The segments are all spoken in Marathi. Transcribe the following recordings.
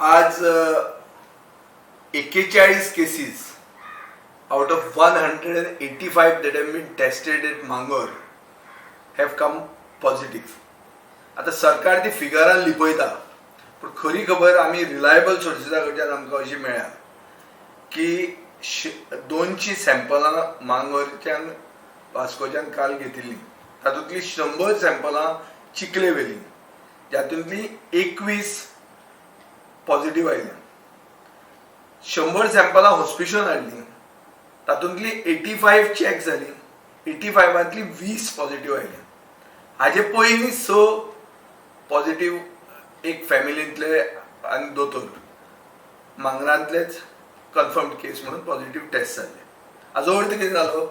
आज 41 cases out of 185 that have been tested at Mangor have come positive. आता सरकार ती फिगरान लिपयता पण खरी खबर आम्ही रिलायबल सोर्सिसा कडच्यान आमकां अशी मेळ्ळ्या की 200 सॅम्पलां मांगोरच्यान वास्कोच्यान काल घेतिल्ली. तातूंतली 100 सॅम्पलां चिखले व्हेली, जातूंतली 21 पॉझिटिव्ह आयल्या. 100 सॅम्पलां हॉस्पिटलांत हाडली, तातूंतली 85 चॅक जाली. 85तली 20 पॉझिटिव्ह आयल्या. हाजे पयलीं 6 पॉझिटिव्ह एक फॅमिलींतले आनी दोतोर मांगरांतलेच कन्फर्म्ड केस म्हणून पॉझिटिव्ह टेस्ट जाले. हाजो अर्थ कितें जालो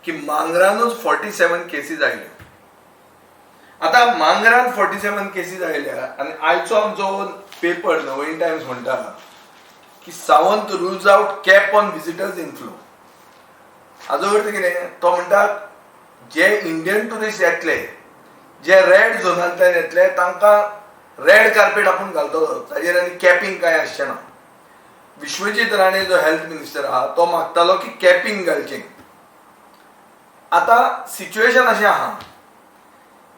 की मांगरानूच 47 केसीस आयल्यो. आता मांगरान 47 केसीस आयल्या आनी आयचो आमचो पेपर नवहिंद टायम्स म्हणटा की Sawant rules out cap on visitors inflow. हाजो अर्थ कितें? तो म्हणटा जे इंडियन टुरिस्ट येतले, जे रेड झोनांतल्यान येतले, तांकां रेड कार्पेट आपूण घालतलो, ताजेर आनी कॅपिंग कांय आसचें ना. विश्वजीत राणे जो हेल्थ मिनिस्टर आहा तो मागतालो की कॅपिंग घालचें. आता सिच्युएशन अशें आहा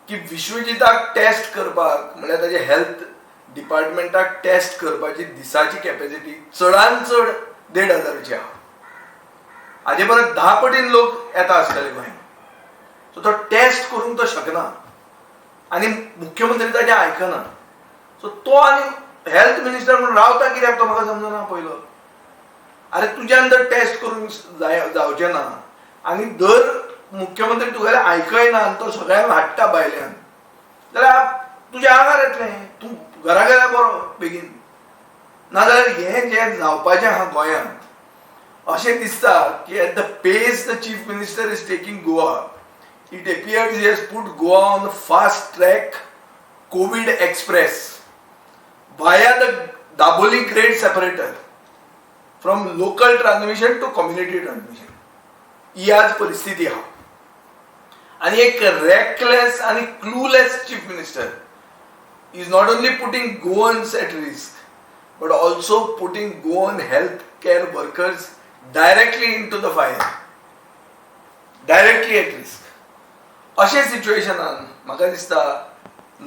की विश्वजिताक टेस्ट करपाक म्हळ्यार ताजे हेल्थ डिपार्टमेंटाक टेस्ट करपाची दिसाची कॅपॅसिटी चडांत चड 1,500ची आहा. हाजे परस 10 पटीन लोक येता आसतले गोंयांत. सो तो टेस्ट करूंक तो शकना आनी मुख्यमंत्री ताचें आयकना. सो तो आनी हेल्थ मिनिस्टर म्हणून रावता कित्याक तो म्हाका समजना पयलो. अरे तुज्यान जर टेस्ट करूंक जावचें ना आनी दर मुख्यमंत्री तुगेलें आयकयना आनी तो सगळ्यांक हाडटा भायल्यान, जाल्यार तुज्या आंगार येतलें. तूं घरा गेल्यार बरो बेगीन. नाजाल्यार हें जें जावपाचें आहा गोंयांत अशें दिसता की at the pace the chief minister is taking Goa, it appears he has put Goa on the fast track COVID express via the Daboli grade separator from local transmission to community transmission. ही आज परिस्थिती हा. आणि एक reckless आणि clueless chief minister is not only putting Goans at risk but also putting Goan healthcare workers directly into the fire, directly at risk. अशे सिच्युएशनान म्हाका दिसता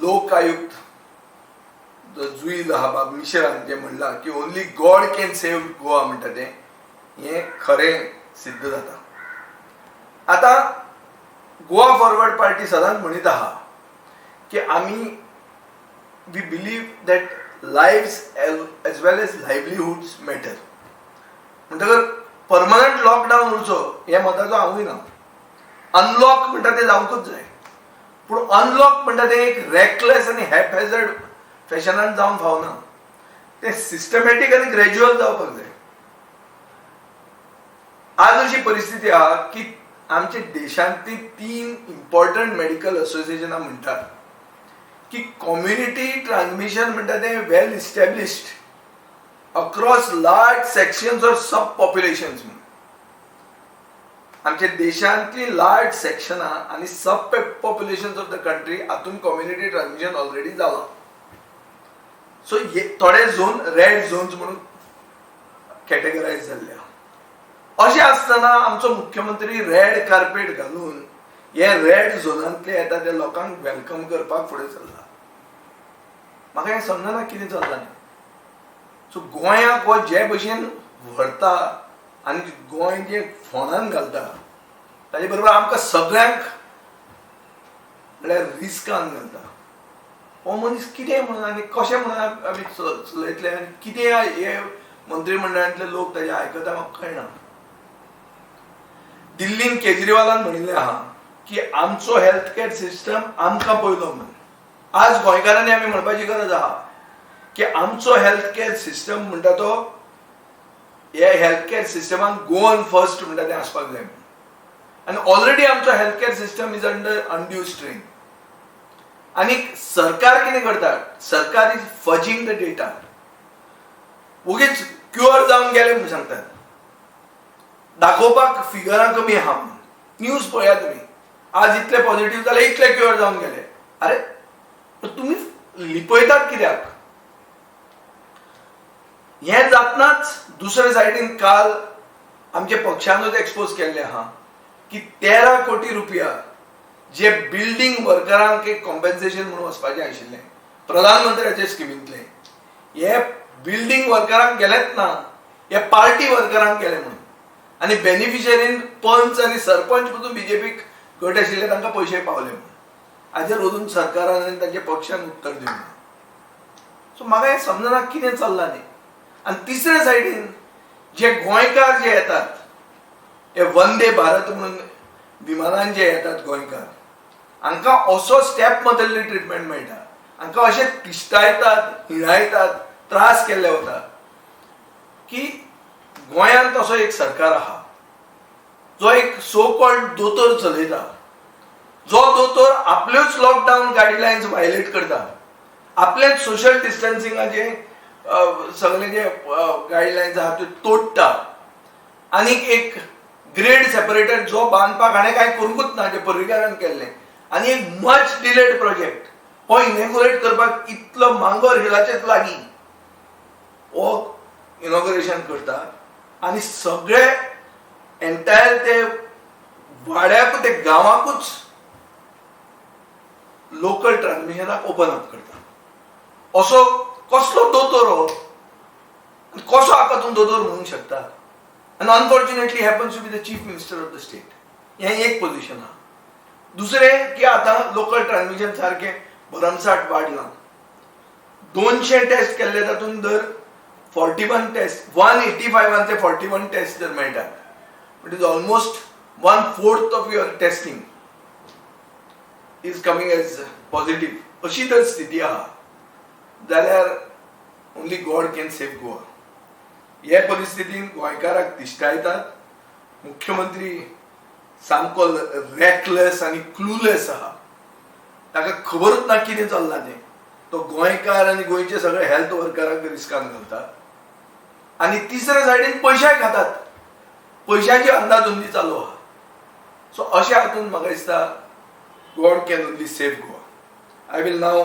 लोक आयुक्त जुईल आहा बाब मिश्रान जे म्हणला की only God can save Goa म्हणटा तें हें खरें सिद्ध जाता. आता गोवा फॉरवर्ड पार्टी सदांच म्हणीत आहा की आमी we believe that lives as well as livelihoods matter. म्हणटकर परमनंट लॉकडावन उरचो हे मताचो हांवूय ना. अनलॉक म्हणटा ते जावंकच जाय, पूण अनलॉक म्हणटा ते एक रेकलेस आनी हॅपहॅझर्ड फॅशनान जावंक फावना. ते सिस्टमॅटीक आनी ग्रॅज्युअल जावपाक जाय. आज अशी परिस्थिती आहा की आमच्या देशांतली 3 इम्पॉर्टंट मेडिकल असोसिएशनां म्हणटात की कम्युनिटी ट्रान्समिशन म्हणटा तें well established across large sections or sub populations. आमच्या देशांतली लार्ज सेक्शनां आनी sub populations of the country हातून कम्युनिटी ट्रान्समिशन ऑलरेडी जाला. सो थोडे झोन रेड झोन्स म्हणून कॅटेगरायज जाल्ले. अशें आसतना आमचो मुख्यमंत्री रेड कार्पेट घालून हे रेड झोनांतले येता त्या लोकांक वेलकम करपाक फुडें चल्ला. म्हाका हें समजना कितें चल्लां. सो गोंयाक हो जे भशेन व्हरता आनी गोंय जे फोंडान घालता ताजे बरोबर आमकां सगळ्यांक म्हळ्यार रिस्कान घालता. हो मनीस कितें म्हणून आनी कशें म्हणून आमी चलयतले आनी कितें हे मंत्रिमंडळांतले लोक ताजे आयकता म्हाका कळना. दिल्लीन केजरीवालान म्हणिल्लें आहा की आमचो हेल्थ कॅर सिस्टम आमकां पयलो म्हणून. आज गोंयकारांनी आमी म्हणपाची गरज आहा की आमचो हेल्थ कॅर सिस्टम म्हणटा तो हे हेल्थ कॅर सिस्टमान गोवन फर्स्ट म्हणटा तें आसपाक जाय. आनी ऑलरेडी आमचो health care system is under undue strain. आनी सरकार कितें करता? सरकार इज फजिंग द डेटा. उगीच क्युअर जावन गेले म्हणून सांगतात, दाखोवपाक फिगरां कमी आहा म्हणून. न्यूज पळया तुमी, आज इतले पॉझिटिव्ह जाले, इतले क्युअर जावन गेले. अरे तुमी लिपयतात कित्याक? हे जातनाच दुसरे सायडीन काल आमच्या पक्षानूच एक्सपोज केल्ले आहा की 13 कोटी रुपया जे बिल्डिंग वर्करांक एक कॉम्पेन्सेशन म्हणून वचपाचें आशिल्लें प्रधानमंत्र्याचे स्किमींतले, हे बिल्डिंग वर्करांक गेलेच ना, हे पार्टी वर्करांक गेले म्हणून. आनी बेनिफिशरीन पंच आनी सरपंच पसून बीजेपीक गट आशिल्ले तांकां पयशे पावले म्हणून. हाजेर अजून सरकारान आनी तांच्या पक्षान उत्तर दिवंक ना. सो म्हाका हें समजना कितें चल्लां न्ही. आनी तिसरे सायडीन जे गोंयकार जे येतात, हे वंदे भारत म्हणून विमानान जे येतात गोंयकार, हांकां असो स्टेप मदल्ली ट्रिटमेंट मेळटा, हांकां अशें तिश्टायतात, हिणायतात, त्रास केल्ले वता की गोंयांत तसो एक सरकार आहा जो एक सो कॉल्ड दोतोर चलयता, जो दोतोर आपल्योच लॉकडावन गायडलायन्स वायलेट करता, आपलेच सोशल डिस्टन्सिंगाचे सगळे जे गायडलायन्स आहा त्यो तोडटा, आनी एक ग्रेड सेपरेटर जो बांदपाक हाणें कांय करूंकूच ना, जे पर्रीकारान केल्लें, आनी एक मच डिलेड प्रोजेक्ट हो इनॉग्रेट करपाक इतलो मांगोर हिलाचेच लागीं हो इनॉग्रेशन करता, आनी सगळे एंटायर ते वाड्याकूच ते गांवाकूच लोकल ट्रान्समिशनाक ओपन अप करता. असो कसलो दोतोर हो, कसो हाका तूं दोतोर म्हणूंक शकता. आनी unfortunately happens to be the chief minister of the state. हें एक पोजिशन आहा. दुसरें की आतां लोकल ट्रान्समिशन सारकें भरमसाट वाडलां. 200 टेस्ट केल्ले तातूंत दर 41 टेस्ट, 185 ते 41 टेस्ट जर मेळटात, it is almost 1/4 of your testing is coming as positive. अशी जर स्थिती आहा जाल्यार only God can save Goa. हे परिस्थितीन गोंयकाराक तिश्टायतात. मुख्यमंत्री सामको रॅकलेस आनी क्लूलेस आहा. ताका खबरूच ना कितें चल्लां तें. तो गोंयकार आनी गोंयचे सगळे हेल्थ वर्करांक रिस्कान घालता. आनी तिसरे सायडीन पयशे खातात. पयशांची अंदाधुंदी चालू आहा. सो अशें हातूंत म्हाका दिसता God can only save Goa. I will now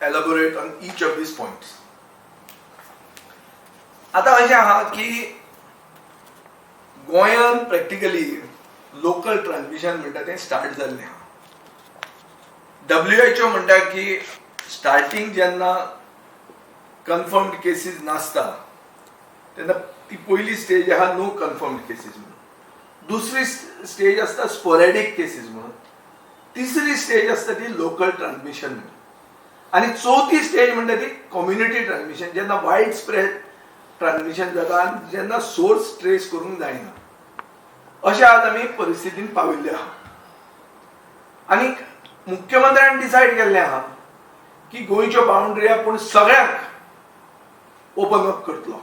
elaborate on each of these points. आतां अशें आहा की गोंयांत प्रॅक्टिकली लोकल ट्रान्समिशन म्हणटा तें स्टार्ट जाल्लें आहा. WHO म्हणटा की स्टार्टिंग जेन्ना कन्फर्म्ड केसीस नासता तेन्ना ती पयली स्टेज आहा नो कन्फर्म्ड केसीस म्हणून. दुसरी स्टेज आसता स्पोरेडीक केसीस म्हणून. तिसरी स्टेज आसता ती लोकल ट्रान्समिशन म्हणून. आनी चवथी स्टेज म्हणटा ती कम्युनिटी ट्रान्समिशन, जेन्ना वायड स्प्रेड ट्रान्समिशन जाता आनी जेन्ना सोर्स ट्रेस करूंक जायना. अशें आज आमी परिस्थितीन पाविल्ले आहा. आनी मुख्यमंत्र्यान डिसायड केल्लें आहा की गोंयच्यो बाउंड्री पूण सगळ्यांक ओपन अप करतलो.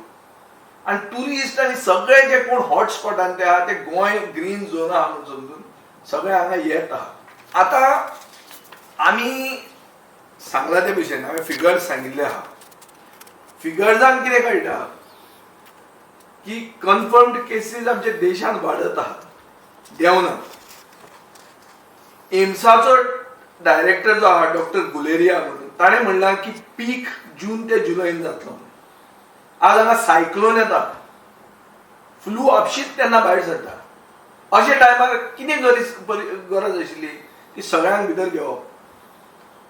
आनी टुरिस्ट आनी सगळे जे कोण हॉटस्पॉटान ते आहा ते गोंय ग्रीन झोन आहा म्हणून समजून सगळे हांगा येत आहा. आतां आमी सांगला ते भशेन हांवें फिगर्स सांगिल्ले आहा. फिगर्सान कितें कळटा की कन्फर्म्ड केसीस आमच्या देशान वाडत आहा, देंवना. एम्साचो डायरेक्टर जो आहा डॉक्टर गुलेरिया म्हणून ताणें म्हणलां की पीक जून ते जुलयन जातलो. आज हांगा सायक्लोन येता, फ्लू आपशीच तेन्ना भायर सरता. अशे टायमार कितें गरज आशिल्ली की सगळ्यांक भितर घेवप.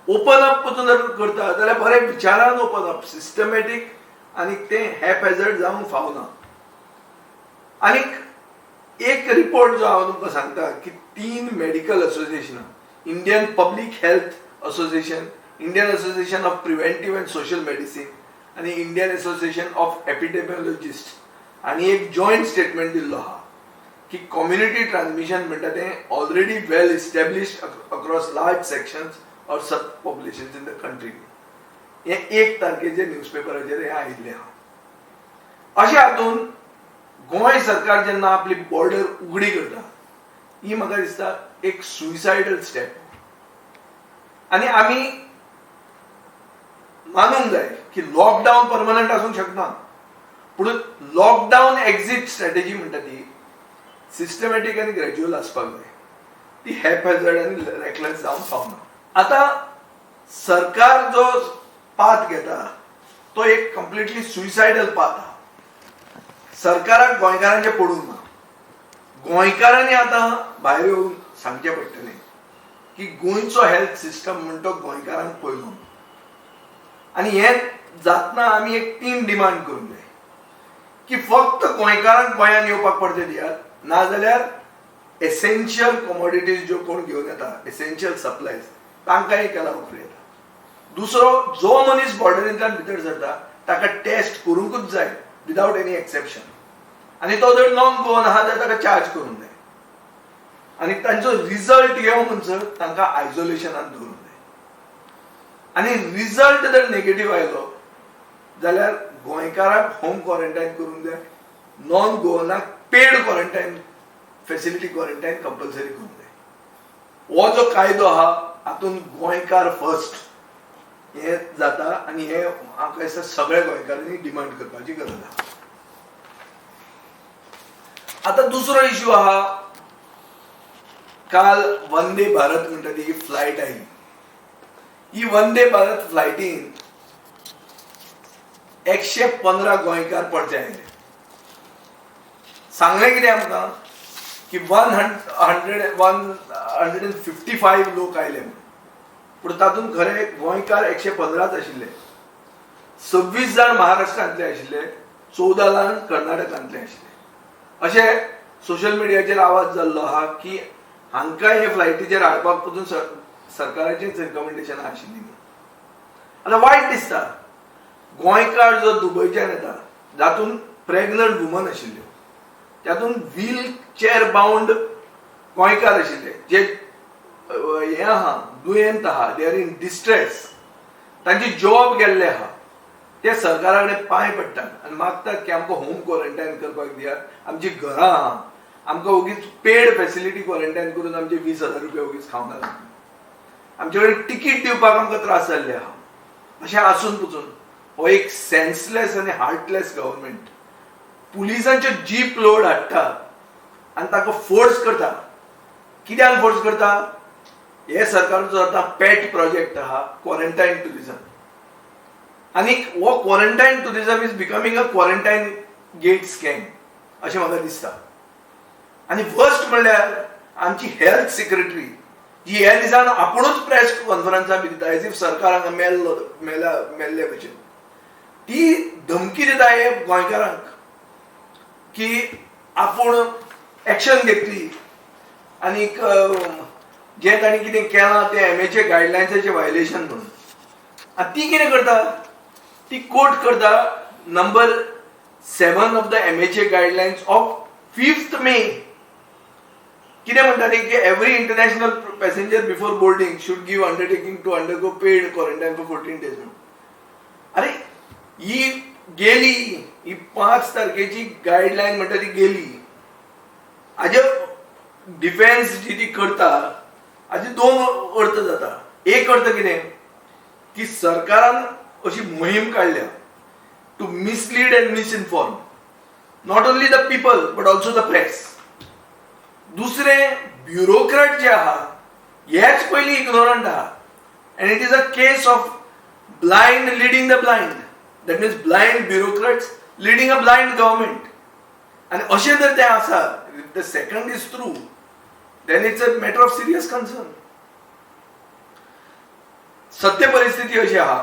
ओपन अप पसून जर करता जाल्यार बरे विचारान ओपन अप, सिस्टमॅटीक, आनी तें हॅपहॅझर्ड जावंक फावना. आनीक एक रिपोर्ट जो हांव तुमकां सांगता की 3 मेडिकल असोसिएशनां, Indian public health association, Indian association of preventive and social medicine आनी इंडियन असोसिएशन ऑफ एपिडेमियोलॉजिस्ट हांणी एक जॉयंट स्टेटमेंट दिल्लो आहा की कम्युनिटी ट्रान्समिशन म्हणटा तें already well established across large sections or sub populations in the country. हें 1 तारखेचेर न्यूजपेपराचेर हें आयिल्लें आहा. अशें हातूंत गोंय सरकार जेन्ना आपली बॉर्डर उगडी करता ही म्हाका दिसता एक सुइसायडल स्टेप. आनी आमी मानूंक जाय की लॉकडावन परमनंट आसूंक शकना, पूण लॉकडावन एक्झिट स्ट्रॅटेजी म्हणटा ती सिस्टमॅटीक आनी ग्रॅज्युअल आसपाक जाय. ती हॅपहॅझर्ड आनी रॅकलेस जावंक फावना. आतां सरकार जो पाथ घेता तो एक कम्प्लिटली सुइसायडल पाथ आहा. सरकाराक गोंयकारांचे पडूंक ना. गोंयकारांनी आतां भायर येवन सांगचें पडटलें की गोंयचो हेल्थ सिस्टम म्हणटा तो गोंयकारांक पयलो. आनी हें जातना आमी एक 3 डिमांड करूंक जाय की फक्त गोंयकारांक गोंयांत येवपाक परते दियात, नाजाल्यार एसेन्शियल कमोडिटीज ज्यो कोण घेवन येता, एसेन्शियल सप्लायज, तांकां एक अलाव येता. दुसरो, जो मनीस बॉर्डरींतल्यान भितर सरता ताका टेस्ट करूंकूच जाय विदावट एनी एक्सेप्शन. आनी तो जर नॉन गोवन आहा जाल्यार ताका चार्ज करूंक जाय. आनी तांचो रिजल्ट येवं म्हणसर तांकां आयसोलेशनांत दवरूंक जाय. आनी रिजल्ट जर नेगेटीव आयलो जाल्यार गोंयकाराक होम क्वॉरंटायन करूंक जाय, नॉन गोवनाक paid quarantine facility quarantine compulsory करूंक जाय. हो जो कायदो आहा हातूंत गोंयकार फर्स्ट हें जाता आनी हें म्हाका दिसता सगळ्या गोंयकारांनी डिमांड करपाची गरज आहा. आतां दुसरो इश्यू आहा. काल वंदे भारत म्हणटा ती फ्लायट आयली. ही वंदे भारत फ्लायटीन 115 गोंयकार परते आयले. सांगलें कितें आमकां की 155 लोक आयले म्हूण. पूण तातूंत खरे गोंयकार 115च आशिल्ले. 26 जाण महाराष्ट्रांतले आशिल्ले, 14 जाण कर्नाटकांतले आशिल्ले. अशें सोशल मिडियाचेर आवाज जाल्लो आहा की हांकां हे फ्लायटीचेर हाडपाक पसून सरकाराचेंच रिकमेंडेशनां आशिल्लीं. आतां वायट दिसता. गोंयकार जो दुबयच्यान येता जातूंत प्रेग्नंट वुमन आशिल्ल्यो, त्यातून व्हील चेअर बाउंड गोंयकार आशिल्ले जे हे आहा दुयेंत आहा, दे आर इन डिस्ट्रेस, तांची जॉब गेल्ले आहा, ते सरकारा कडेन पांय पडटात आनी मागतात की आमकां होम क्वॉरंटायन करपाक दियात. आमची घरां आहा, आमकां ओगीच पेड फॅसिलिटी क्वॉरंटायन करून आमचे 20,000 रुपया ओगीच खावंक घालता. आमचे कडेन तिकीट दिवपाक आमकां त्रास जाल्ले आहा. अशें आसून पसून हो एक सेन्सलेस आनी हार्टलेस गव्हर्मेंट पुलिसांचे जीप लोड हाडटा आनी ताका फोर्स करता. कित्याक फोर्स करता? हे सरकाराचो आतां पेट प्रोजेक्ट आहा क्वॉरंटायन टुरिझम. आनी हो quarantine tourism is becoming a quarantine gate scam अशें म्हाका दिसता. आनी फर्स्ट म्हणल्यार आमची हेल्थ सेक्रेटरी जी ह्या दिसान आपुणूच प्रेस कॉन्फरन्सां बी दिता एज इफ सरकार हांगा मेल्ले भशेन. ती धमकी दिता हे गोंयकारांक की आपूण एक्शन घेतली आनी जे तांणी कितें केलां तें MHA गायडलायन्साचें वायलेशन म्हणून. आनी ती कितें करता? ती कोट करता number 7 of the MHA guidelines of 5th May. कितें म्हणटा ती की every international passenger before boarding should give undertaking to undergo paid quarantine for 14 days म्हणून. अरे ही गेली, ही 5 तारखेची गायडलायन म्हणटा ती गेली. हाजे डिफेन्स जी ती करता हाजे 2 अर्थ जाता. एक अर्थ कितें की सरकारान अशी मोहीम काडल्या to mislead and misinform not only the people but also the press. दुसरें ब्युरोक्रेट जे आहा हेच पयलीं इग्नोरंट आहा and it is a case of blind leading the blind. That means blind bureaucrats leading a blind government. आनी अशें जर तें आसा, if the second is true, then it's a matter of serious concern. सत्य परिस्थिती अशी आहा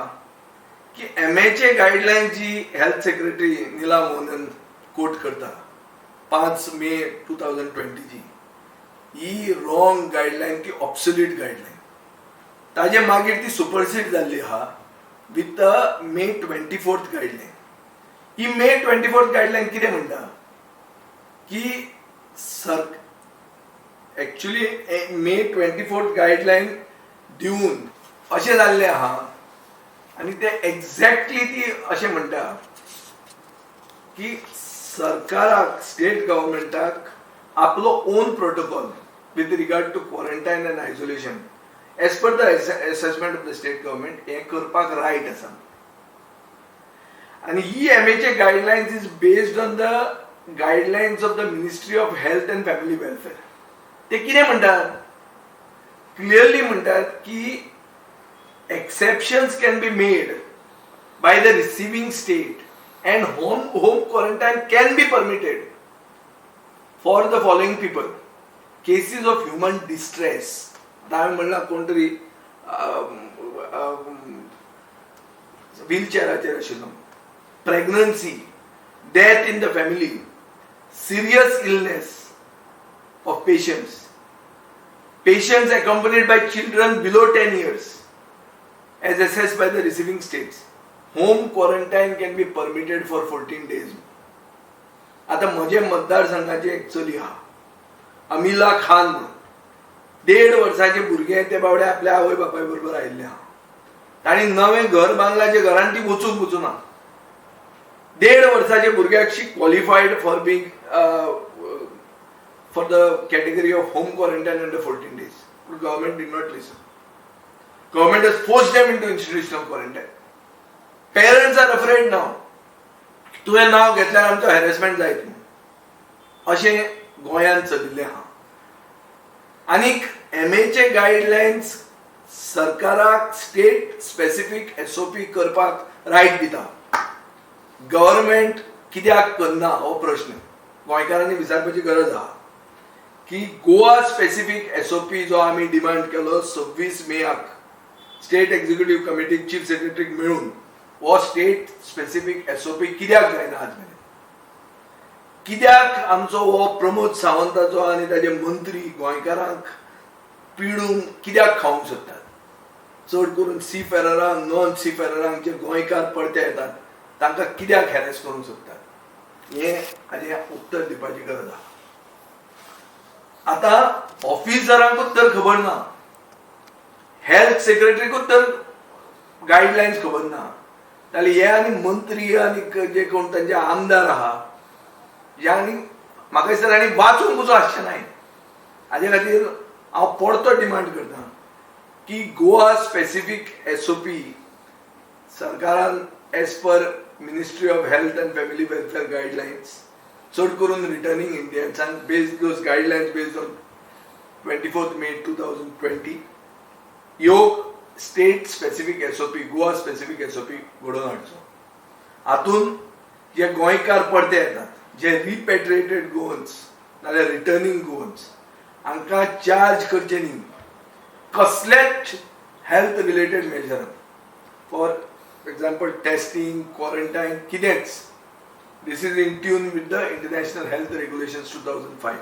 की MHA गायडलायन जी हेल्थ सेक्रेटरी नीला मोहनन कोट करता 5 मे 2020 ची, ही रॉंग गायडलायन की ऑब्सोल्यूट गायडलायन. ताजे मागीर ती सुपरसीड जाल्ली आहा with the May 24th guideline. He May 24th guideline कितें म्हणटा की एक्चुअली May 24th गायडलायन दिवन अशें जाल्लें आहा आनी ते एक्झॅक्टली ती अशें म्हणटा की सरकाराक, स्टेट गव्हर्मेंटाक आपलो own protocol with regard to quarantine and isolation as per the assessment of the state government हें करपाक रायट आसा. आनी ही MHA guidelines is based on the guidelines of the ministry of health and family welfare. ते कितें म्हणटात? क्लियरली म्हणटात की exceptions can be made by the receiving state and home quarantine can be permitted for the following people: cases of human distress, हांवें म्हणलां कोण तरी व्हीलचेअराचेर आशिल्लो, pregnancy, death in the family, serious illness of patients accompanied by children below 10 years as assessed by the receiving states. Home quarantine can be permitted for 14 days. आता म्हजे मतदारसंघाचे एक चली हा, अमिला खान, 1.5 वर्षाचे भुरगे, ते बावडे आपल्या आवय बापाय बरोबर आयिल्ले हा. ताणी नवें घर बांदलां, घरान ती वचूना. 1.5 वर्षाचे भुरग्याक she qualified for being for the category of home quarantine under 14 days. But government did not listen. Government has forced them into institutional quarantine. Parents are afraid now. तुवें नाव घेतल्यार आमचो हॅरेसमेंट जायत म्हणून अशें गोंयांत चलिल्लें आहा. आनीक MAचे गायडलायन्स सरकाराक स्टेट स्पेसिफीक SOP करपाक रायट दिता. गव्हर्नमेंट कित्याक करना हो प्रश्न गोंयकारांनी विचारपाची गरज आहा की गोवा स्पेसिफीक SOP जो आमी डिमांड केलो 26 मेक स्टेट एक्झिक्युटिव्ह कमिटीक चीफ सेक्रेटरीक मेळून हो स्टेट स्पेसिफीक SOP कित्याक जायना आज मेरेन? कित्याक आमचो हो प्रमोद सावंताचो आनी ताजे मंत्री गोंयकारांक पिडून कित्याक खावंक सोदतात? चड करून सीफेररांक, नॉन सीफेररांक जे गोंयकार परते येतात तांकां कित्याक हॅरेस करूंक सोदतात? हे हाजें उत्तर दिवपाची गरज आहा. आता ऑफिसरांकूच तर खबर ना, हेल्थ सेक्रेटरीकूच तर गायडलायन्स खबर ना, जाल्यार हे आनी मंत्री आनी जे कोण तांचे आमदार आहा, जे आनी म्हाका दिसता तांणी वाचून पुजो आसचें नाय. हाजे खातीर हांव परतो डिमांड करतां की गोवा स्पेसिफीक SOP सरकारान as per ministry of health and family welfare guidelines चड करून रिटर्निंग इंडियन्सांक based those guidelines based on 24 May 2020 ह्यो state specific SOP, Goa specific SOP घडोवन हाडचो. हातून जे गोंयकार परते येतात, जे रिपॅट्रिएटेड गोवन्स नाल्यार रिटर्निंग गोवन्स, हांकां चार्ज करचे न्ही कसलेच health related measure for example testing, quarantine, kidex. This is in tune with the International Health Regulations 2005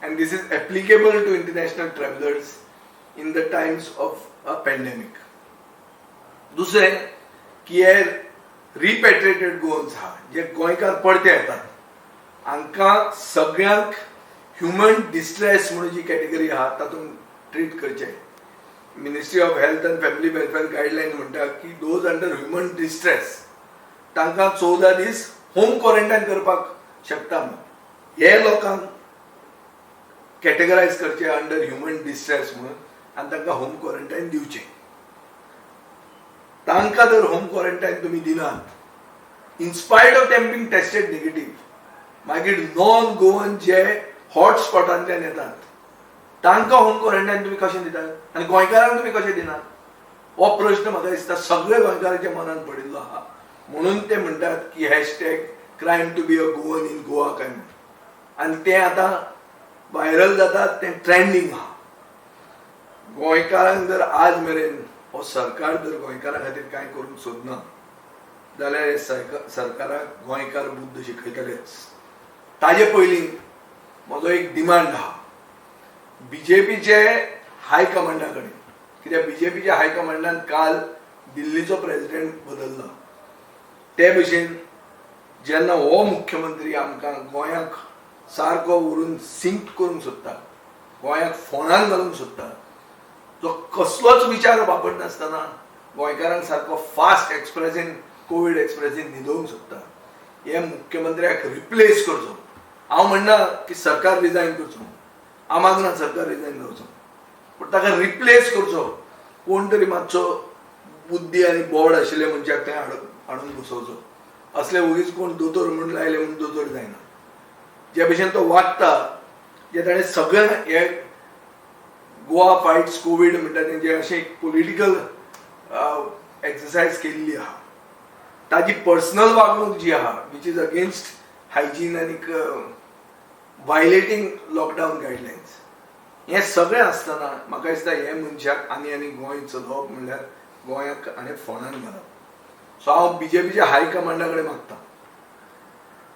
and this is applicable to international travelers in the times of a pandemic. दुसरे की हे रिपॅट्रिएटेड गोवन्स हा जे गोंयकार परते येतात हांकां सगळ्यांक ह्युमन डिस्ट्रेस म्हणून जी कॅटेगरी आहा तातूंत ट्रीट करचें. Ministry of health and family welfare guideline म्हणटा की दोज अंडर ह्युमन डिस्ट्रेस तांकां 14 दीस होम क्वॉरंटायन करपाक शकता. हे लोकांक कॅटेगरायज करचे अंडर ह्युमन डिस्ट्रेस म्हणून आनी तांकां होम क्वॉरंटायन दिवचें. तांकां जर होम क्वॉरंटायन तुमी दिनात in spite of them being tested negative, मागीर नॉन गोवन जे हॉटस्पॉटांतल्यान येतात तांकां होम क्वॉरंटायन तुमी कशें दितात आनी गोंयकारांक तुमी कशें दिनात? हो प्रश्न म्हाका दिसता सगळे गोंयकारांच्या मनान पडिल्लो आहा. म्हणून ते म्हणटात की #crime to be a Goan in Goa काय म्हणून, आनी ते आतां व्हायरल जातात, ते ट्रेंडींग आहा. गोंयकारांक जर आज मेरेन हो सरकार जर गोंयकारां खातीर कांय करूंक सोदना जाल्यार सरकाराक गोंयकार बुद्ध शिकयतलेच. ताजे पयलीं म्हजो एक डिमांड आहा बीजेपीचे हायकमांडा कडेन, कित्याक बीजेपीच्या हायकमांडान काल दिल्लीचो प्रेसिडेंट बदललो. ते भशेन जेन्ना हो मुख्यमंत्री आमकां गोंयाक सारको व्हरून सिंक करूंक सोदता, गोंयाक फोंडान घालूंक सोदता, तो कसलोच विचार वापरनासतना गोंयकारांक सारको फास्ट एक्सप्रेसीन कोविड एक्सप्रेसीन न्हिदोवंक सोदता, हे मुख्यमंत्र्याक रिप्लेस करचो. हांव म्हणना की सरकार रिजायन करचो, हांव मागना सरकार रिजायन करचो, पूण ताका रिप्लेस करचो. कोण तरी मातसो बुद्धी आनी बोर्ड आशिल्ले मनशाक थंय हाडून बसोवचो. असले उगीच कोण दोतोर म्हणून लायले म्हणून दोतोर जायना. जे भशेन तो वागता, जे ताणें सगळें हे गोवा फायट्स कोविड म्हणटा तेंचे अशें पॉलिटिकल एक्सरसायज केल्ली आहा, ताजी पर्सनल वागणूक जी आहा विच इज अगेन्स्ट हायजीन आनी वायलेटींग लॉकडावन गायडलायन्स हें सगळें आसतना म्हाका दिसता हे मनशाक आनी गोंय चलोवप म्हणल्यार गोंयाक आनी फोंडान घालप. सो हांव बीजेपीच्या हायकमांडा कडेन मागता,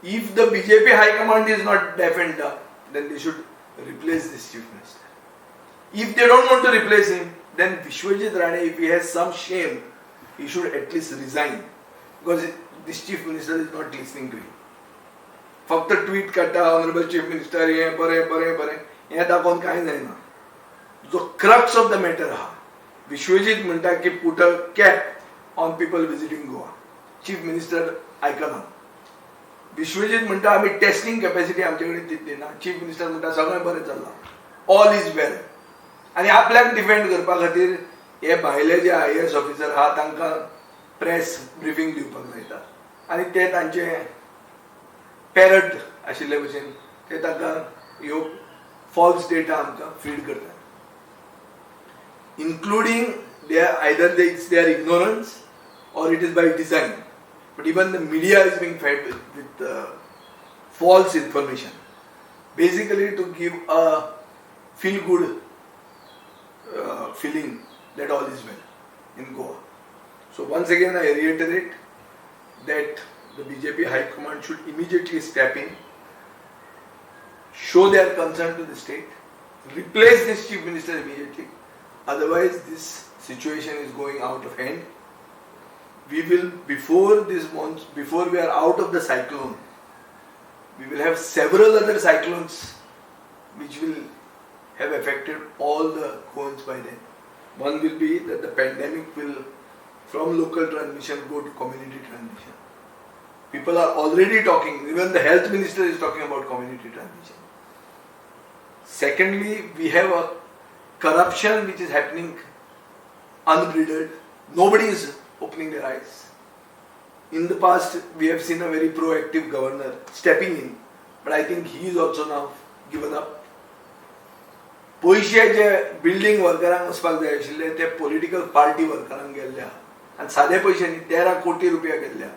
if the BJP high command is not deaf and dumb then they should replace this chief minister. If they don't want to replace him, then Vishwajit Rane, if he has some shame, he should at least resign, because this chief minister is not listening to him. फक्त ट्वीट काडटा ऑनरेबल चीफ मिनिस्टर हें बरें बरें बरें हें दाखोवन कांय जायना. जो क्रक्स ऑफ द मॅटर आहा, विश्वजीत म्हणटा की put a cap on people visiting Goa. Chief minister आयकना. विश्वजीत म्हणटा आमी टेस्टिंग कॅपॅसिटी आमचे कडेन तितली ना. चीफ मिनिस्टर म्हणटा सगळें बरें चल्लां, ऑल इज वेल. आनी आपल्याक डिफेंड करपा खातीर हे भायले जे IAS ऑफिसर आहा तांकां प्रेस ब्रिफींग दिवपाक लायता आनी ते तांचे पॅरट आशिल्ले भशेन ते तांकां ह्यो फॉल्स डेटा आमकां फीड करतात, including either it's their ignorance or it is by design. But even the media is being fed with false information, basically to give a feel-good feeling that all is well in Goa. So once again I reiterate that the BJP High Command should immediately step in, show their concern to the state, replace this Chief Minister immediately. Otherwise this situation is going out of hand. We will, before this month, before we are out of the cyclone, we will have several other cyclones which will have affected all the cones by then. One will be that the pandemic will, from local transmission, go to community transmission. People are already talking, even the health minister is talking about community transmission. Secondly, we have a corruption which is happening unbridled. Nobody is opening their eyes. In the past, we have seen a very proactive governor stepping in, but I think he is also now given up. पैसे जे बिल्डिंग वर्करांक वचपाक जाय आशिल्ले ते पॉलिटिकल पार्टी वर्करांक गेल्ले आनी सादे पैशांनी 13 कोटी रुपया गेल्ले.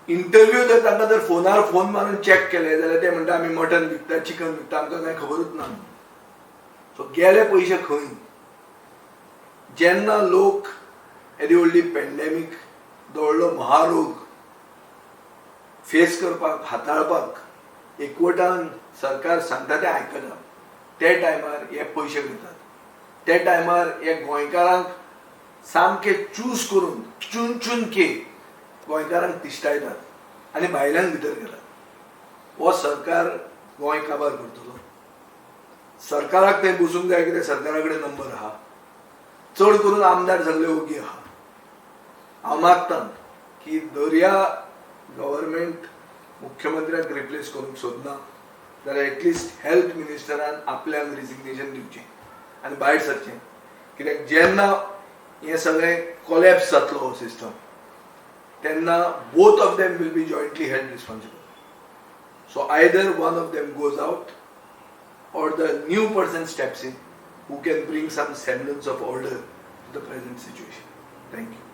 इंटरव्यू जर तांकां जर फोनार फोन मारून चॅक केले जाल्यार ते म्हणटा आमी मटन विकता, चिकन विकता, आमकां कांय खबरूच ना. सो गेले पयशे खंय? जेन्ना लोक येदी व्हडली पॅन्डेमीक व्हडलो महारोग फेस करपाक हाताळपाक एकवटान सरकार सांगता तें आयकना, ते टायमार हे पयशे घेतात. ते टायमार हे गोंयकारांक सामके चूज करून चून चून के गोंयकारांक तिश्टायतात आनी भायल्यान भितर गेतात. हो सरकार गोंय काबार करतलो. सरकाराक थंय बसूंक जाय कितें सरकारा कडेन नंबर आहा. चड करून आमदार सगळे ओगी आहा. हांव मागतां की दर्या गव्हर्मेंट मुख्यमंत्र्याक रिप्लेस करूंक सोदना जाल्यार एटलिस्ट हेल्थ मिनिस्टरान आपल्याक रिजिग्नेशन दिवचें आनी भायर सरचें. कित्याक जेन्ना हें सगळें कोलॅप्स जातलो हो सिस्टम तेन्ना both of them will be jointly held responsible. So either one of them goes out or the new person steps in who can bring some semblance of order to the present situation. Thank you.